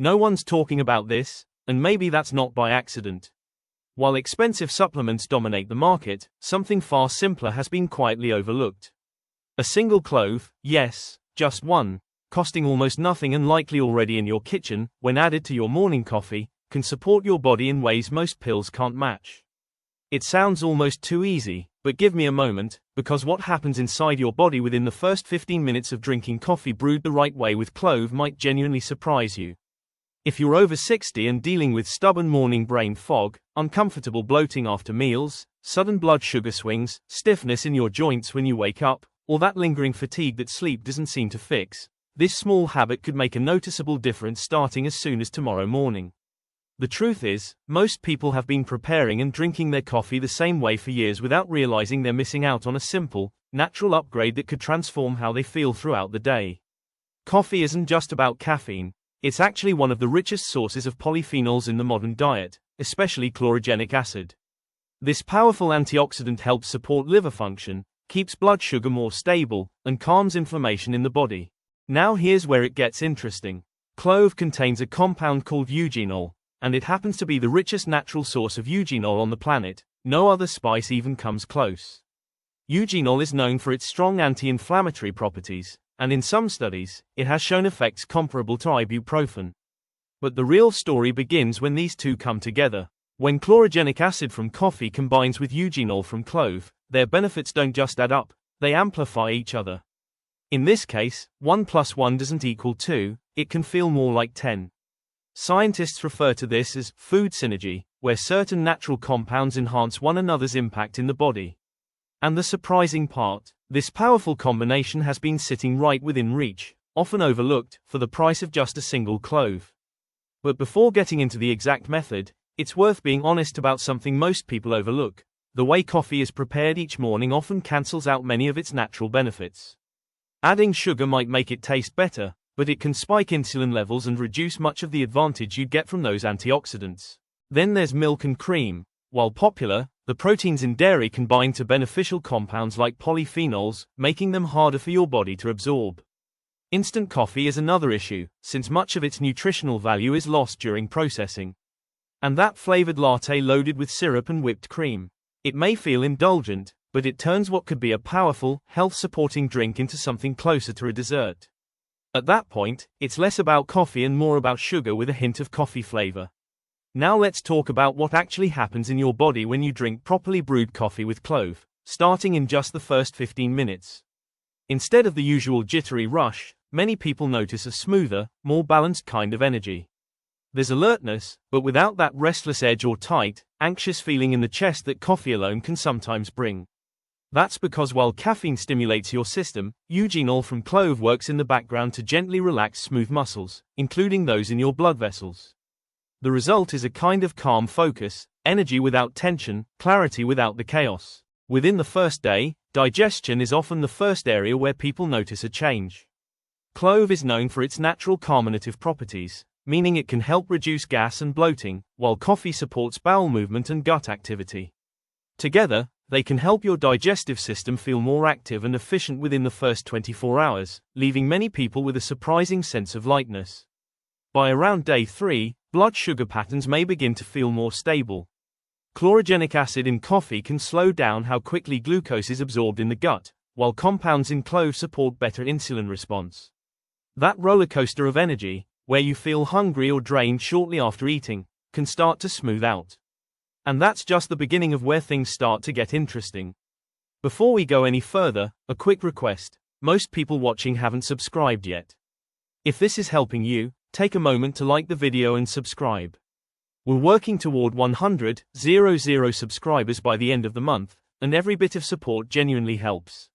No one's talking about this, and maybe that's not by accident. While expensive supplements dominate the market, something far simpler has been quietly overlooked. A single clove, yes, just one, costing almost nothing and likely already in your kitchen, when added to your morning coffee, can support your body in ways most pills can't match. It sounds almost too easy, but give me a moment, because what happens inside your body within the first 15 minutes of drinking coffee brewed the right way with clove might genuinely surprise you. If you're over 60 and dealing with stubborn morning brain fog, uncomfortable bloating after meals, sudden blood sugar swings, stiffness in your joints when you wake up, or that lingering fatigue that sleep doesn't seem to fix, this small habit could make a noticeable difference starting as soon as tomorrow morning. The truth is, most people have been preparing and drinking their coffee the same way for years without realizing they're missing out on a simple, natural upgrade that could transform how they feel throughout the day. Coffee isn't just about caffeine. It's actually one of the richest sources of polyphenols in the modern diet, especially chlorogenic acid. This powerful antioxidant helps support liver function, keeps blood sugar more stable, and calms inflammation in the body. Now here's where it gets interesting. Clove contains a compound called eugenol, and it happens to be the richest natural source of eugenol on the planet. No other spice even comes close. Eugenol is known for its strong anti-inflammatory properties, and in some studies, it has shown effects comparable to ibuprofen. But the real story begins when these two come together. When chlorogenic acid from coffee combines with eugenol from clove, their benefits don't just add up, they amplify each other. In this case, 1 plus 1 doesn't equal 2, it can feel more like 10. Scientists refer to this as food synergy, where certain natural compounds enhance one another's impact in the body. And the surprising part, this powerful combination has been sitting right within reach, often overlooked, for the price of just a single clove. But before getting into the exact method, it's worth being honest about something most people overlook. The way coffee is prepared each morning often cancels out many of its natural benefits. Adding sugar might make it taste better, but it can spike insulin levels and reduce much of the advantage you'd get from those antioxidants. Then there's milk and cream. While popular, the proteins in dairy can bind to beneficial compounds like polyphenols, making them harder for your body to absorb. Instant coffee is another issue, since much of its nutritional value is lost during processing. And that flavored latte loaded with syrup and whipped cream. It may feel indulgent, but it turns what could be a powerful, health-supporting drink into something closer to a dessert. At that point, it's less about coffee and more about sugar with a hint of coffee flavor. Now let's talk about what actually happens in your body when you drink properly brewed coffee with clove, starting in just the first 15 minutes. Instead of the usual jittery rush, many people notice a smoother, more balanced kind of energy. There's alertness, but without that restless edge or tight, anxious feeling in the chest that coffee alone can sometimes bring. That's because while caffeine stimulates your system, eugenol from clove works in the background to gently relax smooth muscles, including those in your blood vessels. The result is a kind of calm focus, energy without tension, clarity without the chaos. Within the first day, digestion is often the first area where people notice a change. Clove is known for its natural carminative properties, meaning it can help reduce gas and bloating, while coffee supports bowel movement and gut activity. Together, they can help your digestive system feel more active and efficient within the first 24 hours, leaving many people with a surprising sense of lightness. By around day 3, blood sugar patterns may begin to feel more stable. Chlorogenic acid in coffee can slow down how quickly glucose is absorbed in the gut, while compounds in clove support better insulin response. That roller coaster of energy, where you feel hungry or drained shortly after eating, can start to smooth out. And that's just the beginning of where things start to get interesting. Before we go any further, a quick request. Most people watching haven't subscribed yet. If this is helping you, take a moment to like the video and subscribe. We're working toward 100,000 subscribers by the end of the month, and every bit of support genuinely helps.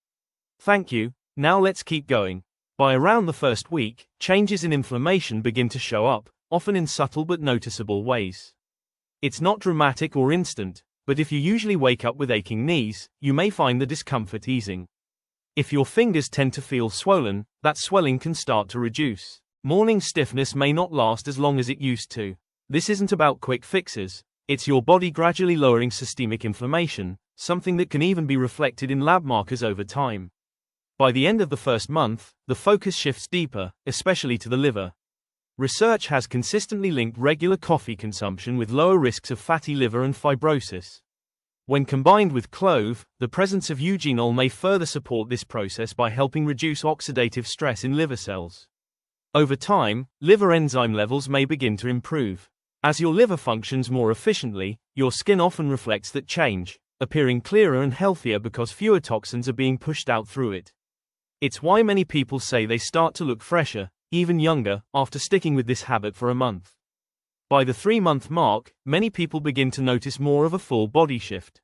Thank you. Now let's keep going. By around the first week, changes in inflammation begin to show up, often in subtle but noticeable ways. It's not dramatic or instant, but if you usually wake up with aching knees, you may find the discomfort easing. If your fingers tend to feel swollen, that swelling can start to reduce. Morning stiffness may not last as long as it used to. This isn't about quick fixes, it's your body gradually lowering systemic inflammation, something that can even be reflected in lab markers over time. By the end of the first month, the focus shifts deeper, especially to the liver. Research has consistently linked regular coffee consumption with lower risks of fatty liver and fibrosis. When combined with clove, the presence of eugenol may further support this process by helping reduce oxidative stress in liver cells. Over time, liver enzyme levels may begin to improve. As your liver functions more efficiently, your skin often reflects that change, appearing clearer and healthier because fewer toxins are being pushed out through it. It's why many people say they start to look fresher, even younger, after sticking with this habit for a month. By the 3-month mark, many people begin to notice more of a full body shift.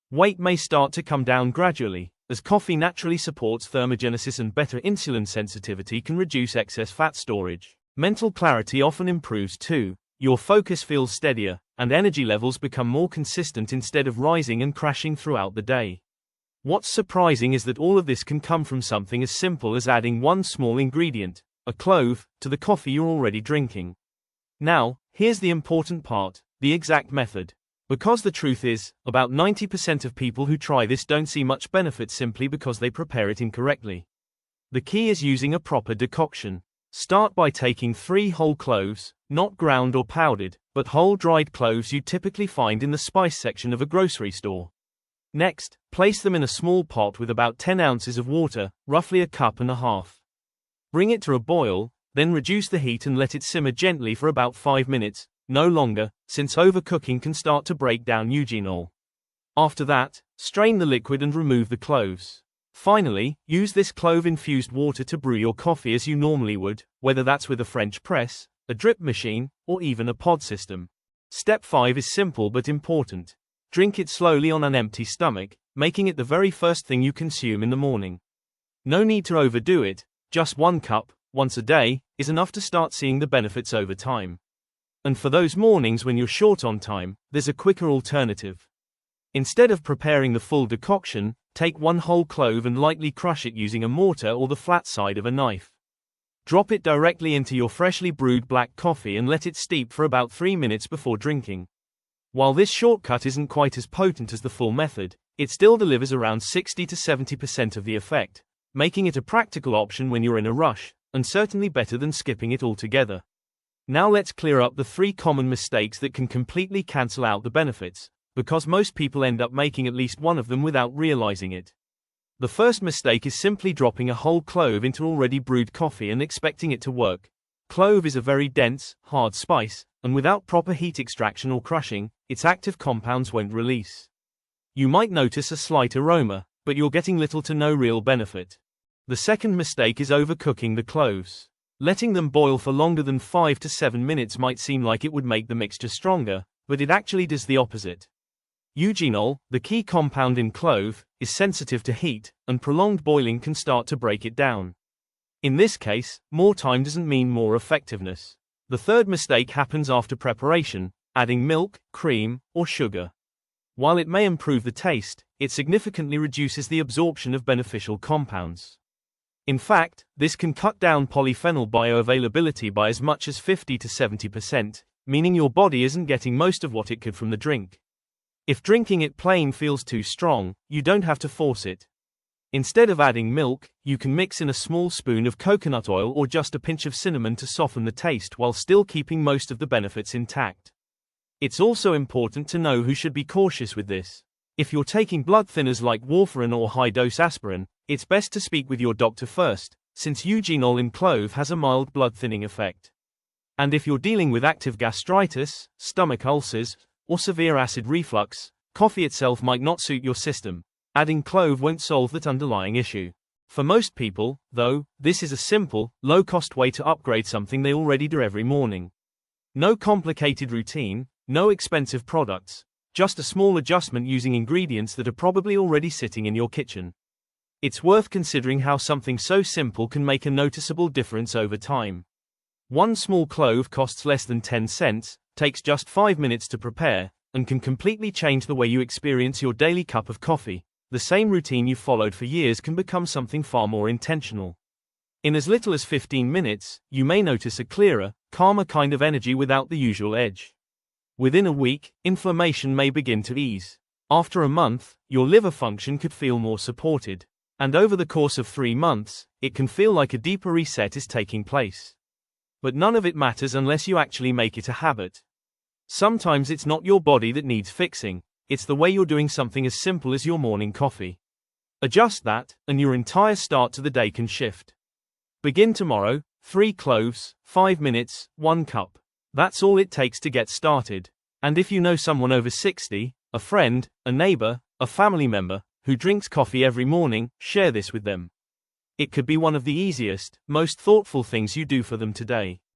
Weight may start to come down gradually, as coffee naturally supports thermogenesis and better insulin sensitivity can reduce excess fat storage. Mental clarity often improves too. Your focus feels steadier, and energy levels become more consistent instead of rising and crashing throughout the day. What's surprising is that all of this can come from something as simple as adding one small ingredient, a clove, to the coffee you're already drinking. Now, here's the important part, the exact method. Because the truth is, about 90% of people who try this don't see much benefit simply because they prepare it incorrectly. The key is using a proper decoction. Start by taking 3 whole cloves, not ground or powdered, but whole dried cloves you typically find in the spice section of a grocery store. Next, place them in a small pot with about 10 ounces of water, roughly a cup and a half. Bring it to a boil, then reduce the heat and let it simmer gently for about 5 minutes, no longer, since overcooking can start to break down eugenol. After that, strain the liquid and remove the cloves. Finally, use this clove-infused water to brew your coffee as you normally would, whether that's with a French press, a drip machine, or even a pod system. Step 5 is simple but important. Drink it slowly on an empty stomach, making it the very first thing you consume in the morning. No need to overdo it, just 1 cup, once a day, is enough to start seeing the benefits over time. And for those mornings when you're short on time, there's a quicker alternative. Instead of preparing the full decoction, take 1 whole clove and lightly crush it using a mortar or the flat side of a knife. Drop it directly into your freshly brewed black coffee and let it steep for about 3 minutes before drinking. While this shortcut isn't quite as potent as the full method, it still delivers around 60 to 70% of the effect, making it a practical option when you're in a rush, and certainly better than skipping it altogether. Now let's clear up the 3 common mistakes that can completely cancel out the benefits, because most people end up making at least one of them without realizing it. The first mistake is simply dropping a whole clove into already brewed coffee and expecting it to work. Clove is a very dense, hard spice, and without proper heat extraction or crushing, its active compounds won't release. You might notice a slight aroma, but you're getting little to no real benefit. The second mistake is overcooking the cloves. Letting them boil for longer than 5 to 7 minutes might seem like it would make the mixture stronger, but it actually does the opposite. Eugenol, the key compound in clove, is sensitive to heat, and prolonged boiling can start to break it down. In this case, more time doesn't mean more effectiveness. The third mistake happens after preparation, adding milk, cream, or sugar. While it may improve the taste, it significantly reduces the absorption of beneficial compounds. In fact, this can cut down polyphenol bioavailability by as much as 50 to 70%, meaning your body isn't getting most of what it could from the drink. If drinking it plain feels too strong, you don't have to force it. Instead of adding milk, you can mix in a small spoon of coconut oil or just a pinch of cinnamon to soften the taste while still keeping most of the benefits intact. It's also important to know who should be cautious with this. If you're taking blood thinners like warfarin or high-dose aspirin, it's best to speak with your doctor first, since eugenol in clove has a mild blood-thinning effect. And if you're dealing with active gastritis, stomach ulcers, or severe acid reflux, coffee itself might not suit your system. Adding clove won't solve that underlying issue. For most people, though, this is a simple, low-cost way to upgrade something they already do every morning. No complicated routine, no expensive products, just a small adjustment using ingredients that are probably already sitting in your kitchen. It's worth considering how something so simple can make a noticeable difference over time. 1 small clove costs less than 10 cents, takes just 5 minutes to prepare, and can completely change the way you experience your daily cup of coffee. The same routine you've followed for years can become something far more intentional. In as little as 15 minutes, you may notice a clearer, calmer kind of energy without the usual edge. Within a week, inflammation may begin to ease. After a month, your liver function could feel more supported. And over the course of 3 months, it can feel like a deeper reset is taking place. But none of it matters unless you actually make it a habit. Sometimes it's not your body that needs fixing, it's the way you're doing something as simple as your morning coffee. Adjust that, and your entire start to the day can shift. Begin tomorrow, 3 cloves, 5 minutes, 1 cup. That's all it takes to get started. And if you know someone over 60, a friend, a neighbor, a family member, who drinks coffee every morning, share this with them. It could be one of the easiest, most thoughtful things you do for them today.